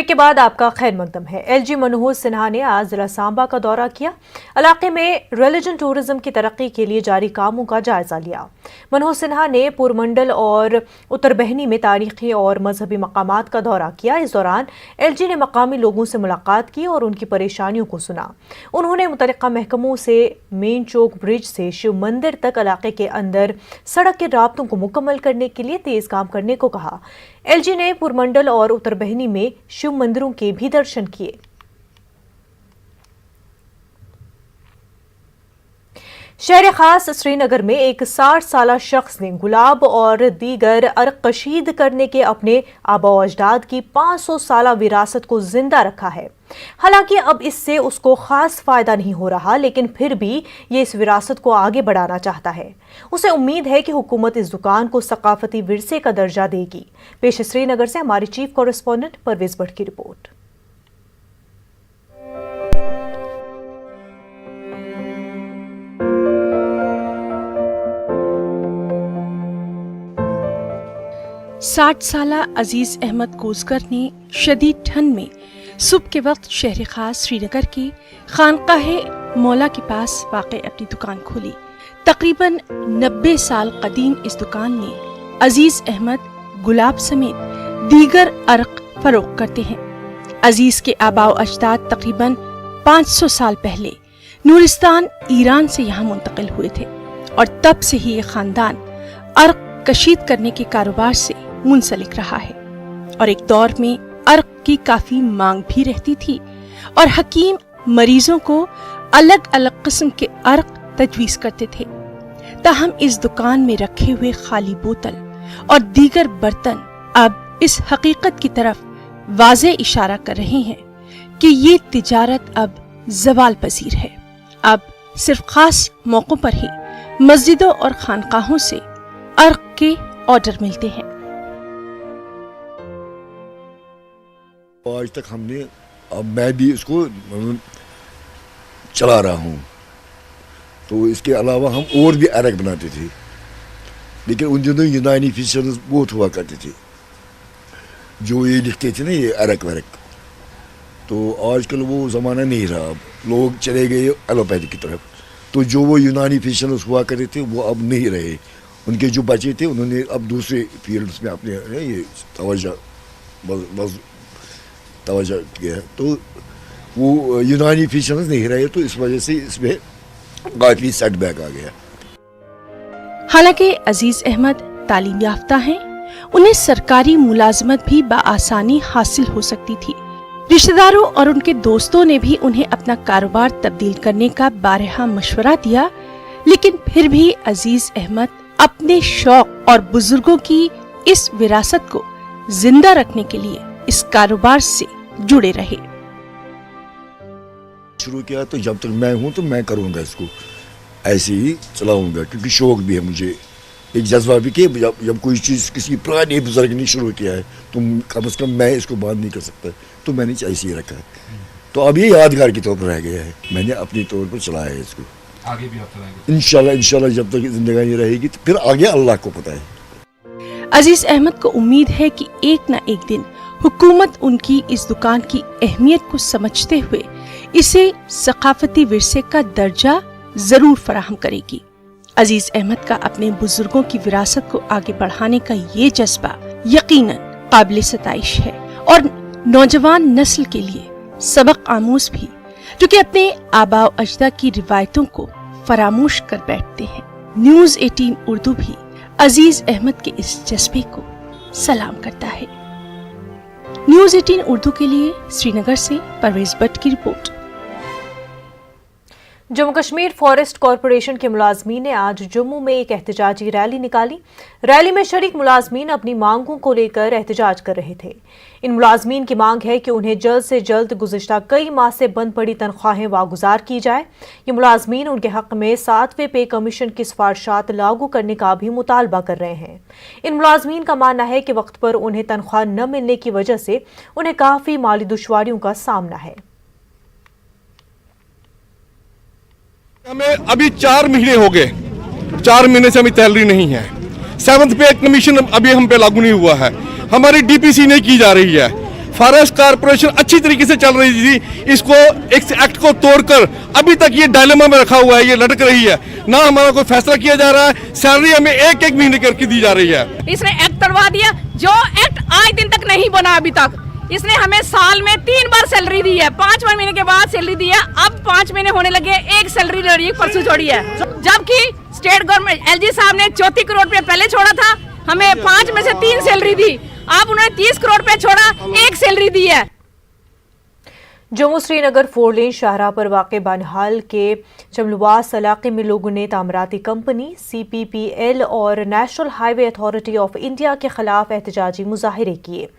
Break के बाद आपका खैर मकदम है। एलजी मनोहर सिन्हा ने आज जिला सांबा का दौरा किया। इलाके में रिलीजन टूरिज्म की तरक्की के लिए जारी कामों का जायजा लिया। मनोहर सिन्हा ने पुरमंडल और उत्तर बहनी में तारीखी और मजहबी मकामात का दौरा किया। इस दौरान एलजी ने मकामी लोगों से मुलाकात की और उनकी परेशानियों को सुना। उन्होंने मुतल्लिका महकमों से मेन चौक ब्रिज से शिव मंदिर तक इलाके के अंदर सड़क के राब्तों को मुकम्मल करने के लिए तेज काम करने को कहा। एलजी ने पुरमंडल और उत्तर बहनी में शिव मंदिरों के भी दर्शन किए। शहर खास श्रीनगर में एक 60 साला शख्स ने गुलाब और दीगर अर्क कशीद करने के अपने आबा अजदाद की 500 साला विरासत को जिंदा रखा है। हालांकि अब इससे उसको खास फायदा नहीं हो रहा, लेकिन फिर भी ये इस विरासत को आगे बढ़ाना चाहता है। उसे उम्मीद है कि हुकूमत इस दुकान को सकाफती विरसे का दर्जा देगी। पेश श्रीनगर से हमारी चीफ कॉरेस्पॉन्डेंट परवेज भट्ट की रिपोर्ट। साठ साला अजीज अहमद कोसगर ने शदीद ठंड में सुबह के वक्त शहर खास श्रीनगर के खानकाहे मौला के पास वाक़े अपनी दुकान खोली। तकरीबन 90 साल कदीम इस दुकान में अजीज अहमद गुलाब समेत दीगर अर्क फरोख्त करते हैं। अजीज के आबाओ अजदाद तकरीबन 500 साल पहले नूरिस्तान ईरान से यहाँ मुंतकिल हुए थे और तब से ही ये खानदान अर्क कशीद करने के कारोबार से मुंसलिक रहा है। और एक दौर में अर्क की काफी मांग भी रहती थी और हकीम मरीजों को अलग अलग किस्म के अर्क तजवीज करते थे। ताहम इस दुकान में रखे हुए खाली बोतल और दीगर बर्तन अब इस हकीकत की तरफ वाज़े इशारा कर रहे हैं कि ये तिजारत अब ज़वाल पजीर है। अब सिर्फ खास मौक़ों पर ही मस्जिदों और खानकाहों से अर्क के ऑर्डर मिलते हैं। आज तक हमने, अब मैं भी इसको चला रहा हूँ, तो इसके अलावा हम और भी अर्क बनाते थे, लेकिन उन दिनों यूनानी फिजिशियंस बहुत हुआ करते थे जो ये लिखते थे ना, ये अर्क वरक। तो आजकल वो ज़माना नहीं रहा, अब लोग चले गए एलोपैथी की तरफ। तो जो वो यूनानी फिजिशियंस हुआ करते थे वो अब नहीं रहे। उनके जो बच्चे थे उन्होंने अब दूसरे फील्ड्स में अपने ये तवज्जो किया है, तो वो यूनानी फिजिशियंस नहीं रहे, तो इस वजह से इसमें काफ़ी सेटबैक आ गया। हालांकि अजीज अहमद तालीम याफ्ता हैं, उन्हें सरकारी मुलाजमत भी बआसानी हासिल हो सकती थी। रिश्तेदारों और उनके दोस्तों ने भी उन्हें अपना कारोबार तब्दील करने का बारहा मशवरा दिया, लेकिन फिर भी अजीज अहमद अपने शौक और बुजुर्गों की इस विरासत को जिंदा रखने के लिए इस कारोबार से जुड़े रहे। शुरू किया तो जब तक मैं हूँ तो मैं करूँगा, इसको ऐसे ही चलाऊँगा, क्योंकि शौक भी है मुझे, एक जज्बा भी कि जब कोई चीज़ किसी पुराने बुजुर्ग ने शुरू किया है तो कम से कम मैं इसको बंद नहीं कर सकता, तो मैंने ऐसे ही रखा है। तो अब ये यादगार के तौर पर रह गया है, मैंने अपनी तौर पर चलाया है इसको। आगे भी आप चलाएंगे इंशाल्लाह जब तक जिंदगानी रहेगी, तो फिर आगे अल्लाह को पता है। अजीज अहमद को उम्मीद है कि एक न एक दिन हुकूमत उनकी इस दुकान की अहमियत को समझते हुए इसे सकाफती विरसे का दर्जा जरूर फराहम करेगी। अजीज अहमद का अपने बुजुर्गों की विरासत को आगे बढ़ाने का ये जज्बा यकीनन काबिल सताइश है और नौजवान नस्ल के लिए सबक आमूज भी, जो कि अपने आबाओ अजदा की रिवायतों को फरामोश कर बैठते हैं। न्यूज़ 18 उर्दू भी अजीज अहमद के इस जज्बे को सलाम करता है। न्यूज़ 18 उर्दू के लिए श्रीनगर से परवेज भट्ट की report. Jammu Kashmir forest corporation के मुलाजमीन ने आज जम्मू में एक एहतजाजी रैली निकाली। रैली में शरीक मुलाजमीन अपनी मांगों को लेकर एहतजाज कर रहे थे। इन मुलाजमीन की मांग है कि उन्हें जल्द से जल्द गुज़िश्ता कई माह से बंद पड़ी तनख्वाहें वागुजार की जाए। ये मुलाजमीन उनके हक में 7वें पे कमीशन की सिफारिशात लागू करने का भी मुतालबा कर रहे हैं। इन मुलाजमीन का मानना है कि वक्त पर उन्हें तनख्वाह न मिलने की वजह से उन्हें काफ़ी माली दुश्वारियों का सामना है। हमें अभी 4 महीने हो गए, 4 महीने से हमें सैलरी नहीं है। 7th पे कमीशन अभी हम पे लागू नहीं हुआ है, हमारी डीपीसी नहीं की जा रही है। फॉरेस्ट कारपोरेशन अच्छी तरीके से चल रही थी, इसको इस एक्ट को तोड़कर अभी तक ये डायलेमा में रखा हुआ है, ये लटक रही है, ना हमारा कोई फैसला किया जा रहा है, सैलरी हमें एक एक महीने करके दी जा रही है। इसने एक्ट तोड़वा दिया, जो एक्ट आज दिन तक नहीं बना अभी तक। इसने हमें साल में 3 बार सैलरी दी है, 5 महीने के बाद सैलरी दी है, अब 5 महीने होने लगे, एक सैलरी ले रही है, परसों छोड़ी है। जबकि स्टेट गवर्नमेंट एलजी साहब ने 34 करोड़ रुपए पहले छोड़ा था, हमें 5 में से 3 सैलरी दी, अब उन्होंने 30 करोड़ रुपए छोड़ा, एक सैलरी दी है। जम्मू श्रीनगर 4 लेन शाहराह पर वाक़े बानहाल के चमलवास इलाके में लोगों ने तामीराती कंपनी, CPPL और national highway authority of India के खिलाफ एहतजाजी मुजाहिरे किए।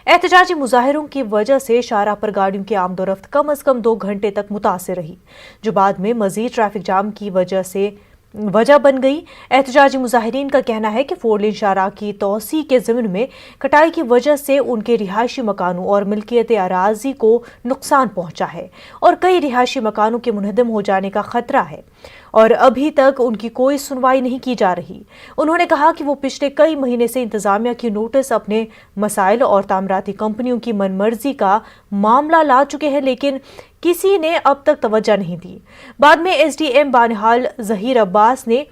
एहतजाजी मुजाहिरों की वजह से शाहराह पर गाड़ियों की आमदोरफ्त कम अज़ कम 2 घंटे तक मुतासिर रही, जो बाद में मज़ीद ट्रैफिक जाम की वजह बन गई। एहतजाजी मुजाहिरीन का कहना है कि 4 लेन शाहराह की तोसी के ज़मीन में कटाई की वजह से उनके रिहायशी मकानों और मिल्कियत अराजी को नुकसान पहुंचा है और कई रिहायशी मकानों के मुनहदम हो जाने का खतरा है और अभी तक उनकी कोई सुनवाई नहीं की जा रही। उन्होंने कहा कि वो पिछले कई महीने से इंतजामिया की नोटिस अपने मसाइल और तामीराती कंपनियों की मनमर्जी का मामला ला चुके हैं, लेकिन किसी ने अब तक तवज्जो नहीं दी। बाद में SDM बानहाल ज़हीर अब्बास ने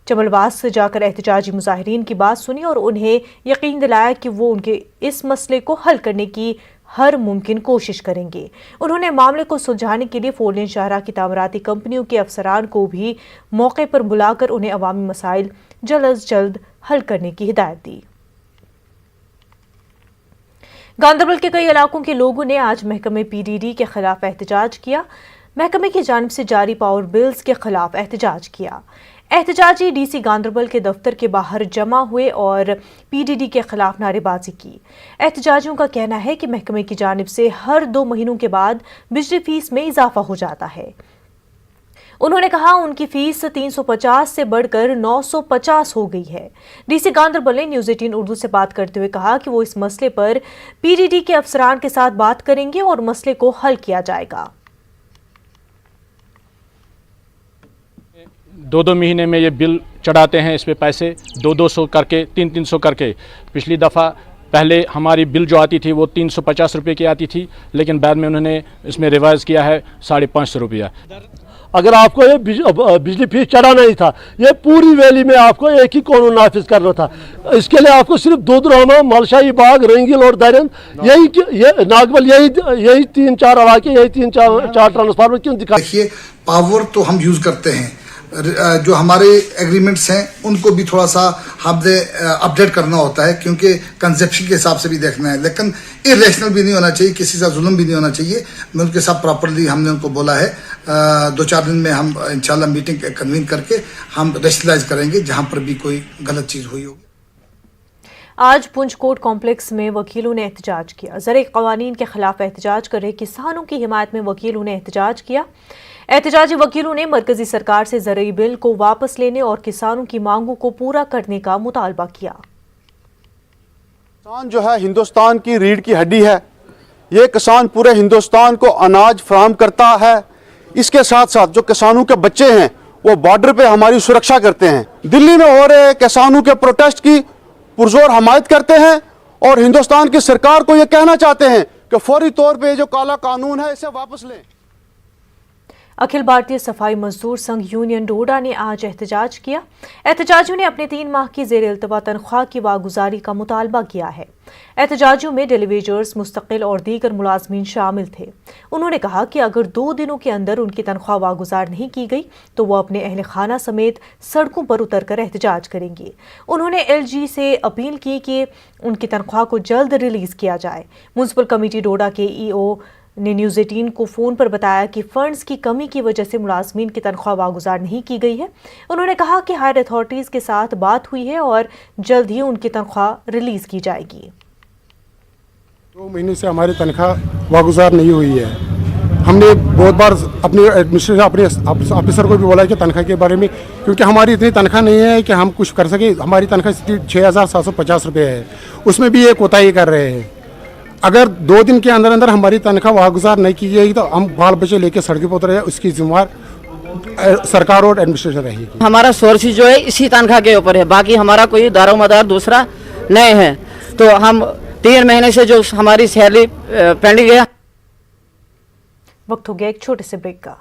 चमलवास से जाकर एहतजाजी मुजाहिरीन की बात सुनी और उन्हें यकीन दिलाया कि वो उनके इस मसले को हल करने की हर मुमकिन कोशिश करेंगे। उन्होंने मामले को सुलझाने के लिए 4 लेन शाहराह की तामीराती कंपनियों के अफसरान को भी मौके पर बुलाकर उन्हें अवामी मसाइल जल्द अज जल्द हल करने की हिदायत दी। गांदरबल के कई इलाकों के लोगों ने आज महकमे PDD के खिलाफ एहतजाज किया। महकमे की जानिब से जारी पावर बिल्स के खिलाफ एहतजाज किया। एहतजाजी DC गांदरबल के दफ्तर के बाहर जमा हुए और PDD के खिलाफ नारेबाजी की। एहतजाजियों का कहना है कि महकमे की जानिब से हर 2 महीनों के बाद बिजली फीस में इजाफा हो जाता है। उन्होंने कहा उनकी फीस 350 से बढ़कर 950 हो गई है। DC गांदरबल ने न्यूज़ 18 उर्दू से बात करते हुए कहा कि वो इस मसले पर PDD के अफसरान के साथ बात करेंगे और मसले को हल किया जाएगा। 2-2 महीने में ये बिल चढ़ाते हैं, इस पे पैसे 200-200 करके 300-300 करके। पिछली दफ़ा पहले हमारी बिल जो आती थी वो 350 रुपये की आती थी, लेकिन बाद में उन्होंने इसमें रिवाइज़ किया है 550 रुपया। अगर आपको ये बिजली फीस चढ़ाना ही था, ये पूरी वैली में आपको एक ही कानून नाफिज करना था। इसके लिए आपको सिर्फ दुधरामा, मलशाही बाग, रंगील और दरन, ये नागबल, यही 3-4 इलाके, यही 3-4 ट्रांसफार्मर क्यों दिखा। देखिए, पावर तो हम यूज़ करते हैं, जो हमारे एग्रीमेंट्स हैं उनको भी थोड़ा सा हमने अपडेट करना होता है, क्योंकि कंजप्शन के हिसाब से भी देखना है, लेकिन इरेशनल भी नहीं होना चाहिए, किसी से जुल्म भी नहीं होना चाहिए। मैं उनके साथ प्रॉपरली हमने उनको बोला है 2-4 दिन में हम इंशाल्लाह मीटिंग कन्वीन करके हम रेशनलाइज करेंगे जहां पर भी कोई गलत चीज़ हुई होगी। आज पुंछ कोर्ट कॉम्प्लेक्स में वकीलों ने एहतजाज किया। ज़राई क़वानीन के खिलाफ एहतजाज कर रहे किसानों की हिमायत में वकीलों ने एहतजाज किया। एहतजाजी वकीलों ने मरकजी सरकार से ज़राई बिल को वापस लेने और किसानों की मांगों को पूरा करने का मुतालबा किया। किसान जो है हिंदुस्तान की रीढ़ की हड्डी है। ये किसान पूरे हिंदुस्तान को अनाज फराहम करता है। इसके साथ साथ जो किसानों के बच्चे हैं वो बॉर्डर पे हमारी सुरक्षा करते हैं। दिल्ली में हो रहे किसानों के प्रोटेस्ट की पुरजोर हमायत करते हैं और हिंदुस्तान की सरकार को ये कहना चाहते हैं कि फौरी तौर पे जो काला कानून है इसे वापस लें। अखिल भारतीय सफाई मजदूर संघ यूनियन डोडा ने आज एहतजाज किया। एहतजाजियों ने अपने 3 माह की ज़ेर इल्तवा तनख्वाह की वागुजारी का मुतालबा किया है। एहतजाजियों में डेलीवेजर्स, मुस्तकिल और दीगर मुलाजमीन शामिल थे। उन्होंने कहा कि अगर 2 दिनों के अंदर उनकी तनख्वाह वागुजार नहीं की गई तो वो अपने अहल खाना समेत सड़कों पर उतरकर एहतजाज करेंगे। उन्होंने LG से अपील की कि उनकी तनख्वाह को जल्द रिलीज किया जाए। म्युनिसिपल कमेटी डोडा के EO ने न्यूज़ 18 को फ़ोन पर बताया कि फंड्स की कमी की वजह से मुलाजमीन की तनख्वाह वागुजार नहीं की गई है। उन्होंने कहा कि हायर अथॉरिटीज़ के साथ बात हुई है और जल्द ही उनकी तनख्वाह रिलीज़ की जाएगी। 2 महीने से हमारी तनख्वाह वागुजार नहीं हुई है। हमने बहुत बार अपने एडमिनिस्ट्रेशन, अपने ऑफिसर को भी बोला कि तनख्वाह के बारे में, क्योंकि हमारी इतनी तनख्वाह नहीं है कि हम कुछ कर सके। हमारी तनख्वाह 6,750 रुपये है, उसमें भी ये कोताही कर रहे हैं। अगर 2 दिन के अंदर अंदर हमारी तनख्वाह वागुजार नहीं की जाएगी तो हम बाल बच्चे लेके सड़कों पर उतरे, उसकी जिम्मेवार सरकार और एडमिनिस्ट्रेशन रहेगी। हमारा सोर्स जो है इसी तनख्वाह के ऊपर है, बाकी हमारा कोई दारोमदार दूसरा नहीं है। तो हम 3 महीने से जो हमारी सैलरी पेंडिंग है। वक्त हो गया एक छोटे से ब्रेक का।